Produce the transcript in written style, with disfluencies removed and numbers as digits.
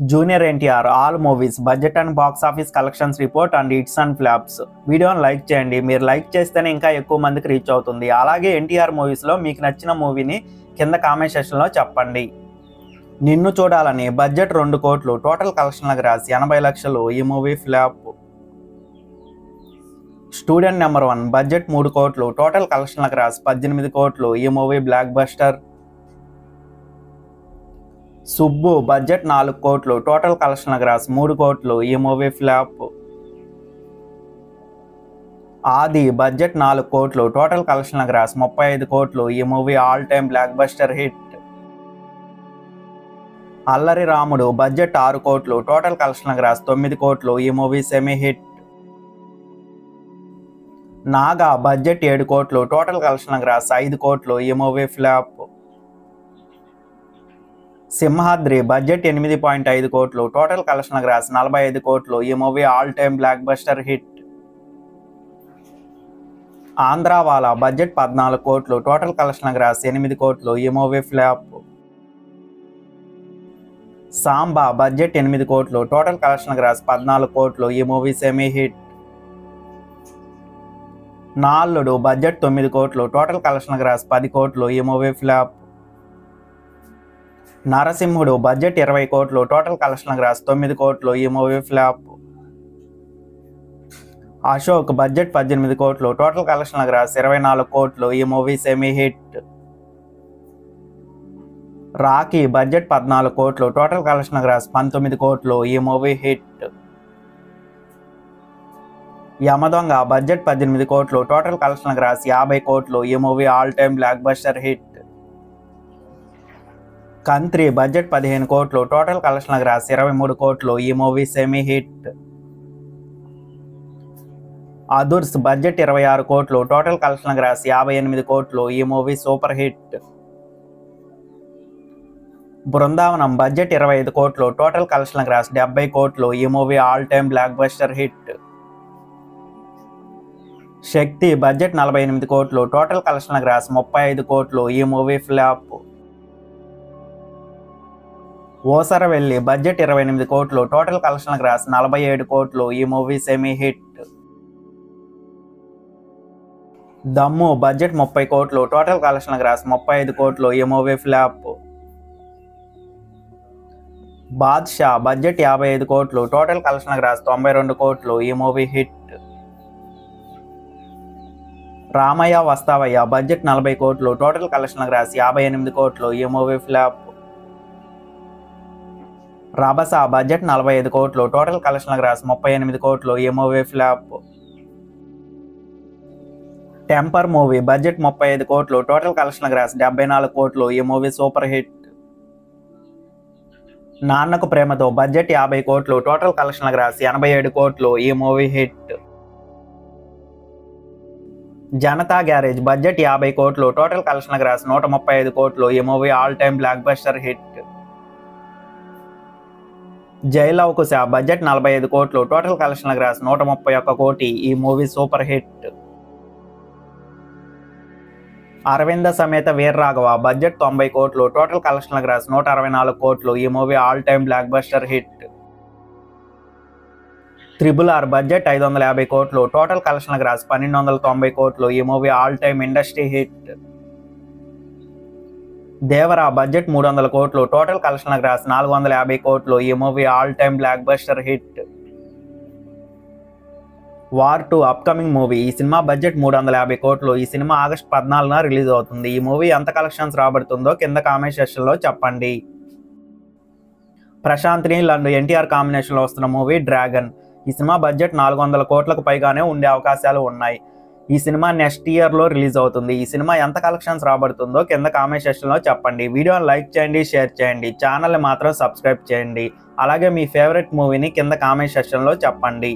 Junior NTR all movies budget and box office collections report and it's and flops. వీడియోని like చేయండి. మీరు like చేస్తేనే ఇంకా ఎక్కువ మందికి రీచ్ అవుతుంది. అలాగే ఎన్టీఆర్ మూవీస్లో మీకు నచ్చిన మూవీని కింద కామెంట్ సెక్షన్లో చెప్పండి. నిన్ను చూడాలని బడ్జెట్ 2 కోట్లు, టోటల్ కలెక్షన్లకు రాసి 80 లక్షలు, ఈ movie flop. Student number 1 budget 3 కోట్లు, టోటల్ కలెక్షన్లకు రాసి 18 కోట్లు, ఈ movie block buster. Subbu budget 4 కోట్లు, టోటల్ కలెక్షన్లకు రాసి 3 కోట్లు, ఈ మూవీ ఫ్లాప్. ఆది బడ్జెట్ 4 కోట్లు, టోటల్ కలెక్షన్లకు రాసి 35 కోట్లు, ఈ movie all time blockbuster hit. అల్లరి రాముడు బడ్జెట్ 6 కోట్లు, టోటల్ కలెక్షన్లకు రాసి 9 కోట్లు, ఈ movie semi hit. Naga budget 7 కోట్లు, టోటల్ కలెక్షన్లకు రాసి 5 కోట్లు, ఈ మూవీ ఫ్లాప్. సింహాద్రి బడ్జెట్ 8.5 కోట్లు, టోటల్ కలెక్షన్లకు రాసి 45 కోట్లు, ఈ movie all time blockbuster hit. Andhrawala budget 14 కోట్లు, టోటల్ కలెక్షన్లకు రాసి 8 కోట్లు, ఈ మూవీ ఫ్లాప్. సాంబా బడ్జెట్ 8 కోట్లు, టోటల్ కలెక్షన్లకు రాసి 14 కోట్లు, ఈ మూవీ సెమీ హిట్. నాల్లుడు బడ్జెట్ 9 కోట్లు, టోటల్ కలెక్షన్లకు రాసి 10 కోట్లు, ఈ మూవీ ఫ్లాప్. నరసింహుడు బడ్జెట్ 20 కోట్లు, టోటల్ కలెక్షన్లకు రాసి 9 కోట్లు, ఈ మూవీ ఫ్లాప్. అశోక్ బడ్జెట్ 18 కోట్లు, టోటల్ కలెక్షన్లకు రాసి 24 కోట్లు, ఈ movie semi hit. Rocky budget 14 కోట్లు, టోటల్ కలెక్షన్లకు రాసి 19 కోట్లు, ఈ మూవీ హిట్. యమదొంగ బడ్జెట్ 18 కోట్లు, టోటల్ కలెక్షన్లకు రాసి 50 కోట్లు, ఈ movie all time blockbuster hit. Kantri budget 15 కోట్లు, టోటల్ కలెక్షన్లకు రాసి 23 కోట్లు, ఈ movie semi hit. Adhurs budget 26 కోట్లు, టోటల్ కలెక్షన్లకు రాసి 58 కోట్లు, ఈ movie super hit. Brindavanam budget 25 కోట్లు, టోటల్ కలెక్షన్లకు రాసి 70 కోట్లు, ఈ movie all time blockbuster hit. Shakti budget 48 కోట్లు, టోటల్ కలెక్షన్లకు రాసి 35 కోట్లు, ఈ మూవీ ఫ్లాప్. ఓసరవెల్లి బడ్జెట్ 28 కోట్లు, టోటల్ కలెక్షన్లకు రాసి 47 కోట్లు, ఈ మూవీ సెమీ హిట్. దమ్ము బడ్జెట్ 30 కోట్లు, టోటల్ కలెక్షన్లకు రాసి 35 కోట్లు, ఈ మూవీ ఫ్లాప్. బాద్షా బడ్జెట్ 55 కోట్లు, టోటల్ కలెక్షన్లకు రాసి 92 కోట్లు, ఈ movie hit. Ramayya Vasthavayya budget 40 కోట్లు, టోటల్ కలెక్షన్లకు రాసి 58 కోట్లు, ఈ మూవీ ఫ్లాప్. రభస బడ్జెట్ 45 కోట్లు, టోటల్ కలెక్షన్లకు రాసి 38 కోట్లు, ఈ movie flop. Temper movie budget 35 కోట్లు, టోటల్ కలెక్షన్లకు రాసి 74 కోట్లు, ఈ movie super hit. Nannaku Prematho budget 50 కోట్లు, టోటల్ కలెక్షన్లకు రాసి 87 కోట్లు, ఈ movie hit. Janata garage budget 50 కోట్లు, టోటల్ కలెక్షన్లకు రాసి 135 కోట్లు, ఈ movie all time blockbuster hit. Jai Lava Kusa budget 45 కోట్లు, టోటల్ కలెక్షన్లకు రాసి 131 కోటి, ఈ movie super hit. Aravinda Sametha Veeraraghava budget 90 కోట్లు, టోటల్ కలెక్షన్లకు రాసి 164 కోట్లు, ఈ movie all time blockbuster hit. RRR budget 550 కోట్లు, టోటల్ కలెక్షన్లకు రాసి 1290 కోట్లు, ఈ movie all time industry hit. Devara budget 300 కోట్లు, టోటల్ కలెక్షన్లకు రాసి 450 కోట్లు, ఈ movie all time blockbuster hit. War 2 upcoming movie. ఈ సినిమా బడ్జెట్ 350 కోట్లు. ఈ సినిమా ఆగస్టు 14న రిలీజ్ అవుతుంది. ఈ మూవీ ఎంత కలెక్షన్స్ రాబడుతుందో కింద కామెంట్ సెక్షన్లో చెప్పండి. ప్రశాంత్ నీల్ అండ్ ఎన్టీఆర్ కాంబినేషన్లో వస్తున్న మూవీ డ్రాగన్. ఈ సినిమా బడ్జెట్ 400 కోట్లకు పైగానే ఉండే అవకాశాలు ఉన్నాయి. ఈ సినిమా నెక్స్ట్ ఇయర్లో రిలీజ్ అవుతుంది. ఈ సినిమా ఎంత కలెక్షన్స్ రాబడుతుందో కింద కామెంట్ సెక్షన్లో చెప్పండి. వీడియోని లైక్ చేయండి, షేర్ చేయండి, ఛానల్ని మాత్రం సబ్స్క్రైబ్ చేయండి. అలాగే మీ ఫేవరెట్ మూవీని కింద కామెంట్ సెక్షన్లో చెప్పండి.